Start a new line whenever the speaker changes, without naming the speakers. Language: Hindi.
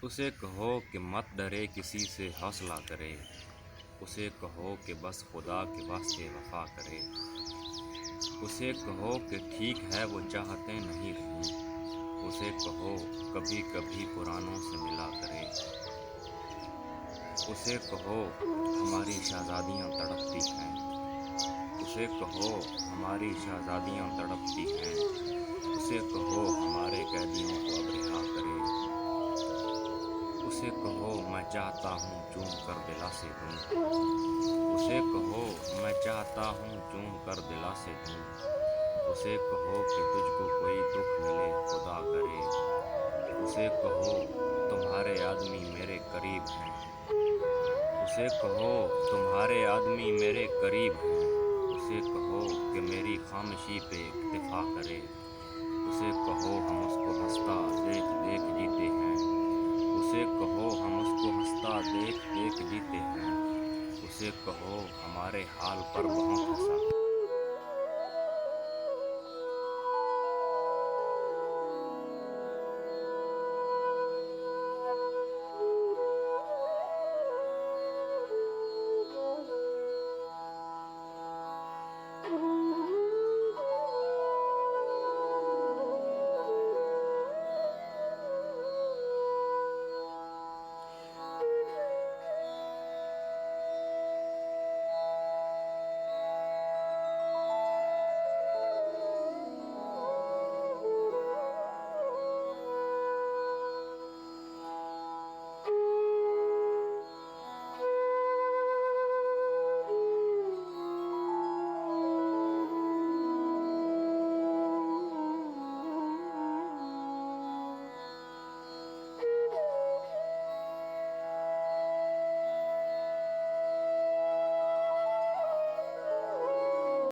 उसे कहो कि मत डरे किसी से हौसला करे, उसे कहो कि बस खुदा के वास्ते वफा करे। उसे कहो कि ठीक है वो चाहते नहीं रहीं, उसे कहो कभी कभी पुरानों से मिला करे। उसे कहो हमारी शहज़ादियाँ तड़पती हैं, उसे कहो हमारी शहज़ादियाँ तड़पती हैं। उसे कहो हमारे कैदियों को अब रिहा करे। उसे कहो मैं चाहता हूँ चूम कर दिलासे दूँ, उसे कहो मैं चाहता हूँ चूम कर दिलासे दूँ। उसे कहो कि तुझको कोई दुख मिले खुदा करे, उसे कहो तुम्हारे आदमी मेरे करीब हैं। उसे कहो तुम्हारे आदमी मेरे करीब हैं। उसे कहो कि मेरी खामोशी पे इक्तिफा करे। उसे कहो हम उसको हंसता देख देख जीते हैं, उसे कहो हम उसको हंसता देख देख जीते हैं। उसे कहो हमारे हाल पर बहुत हंसा।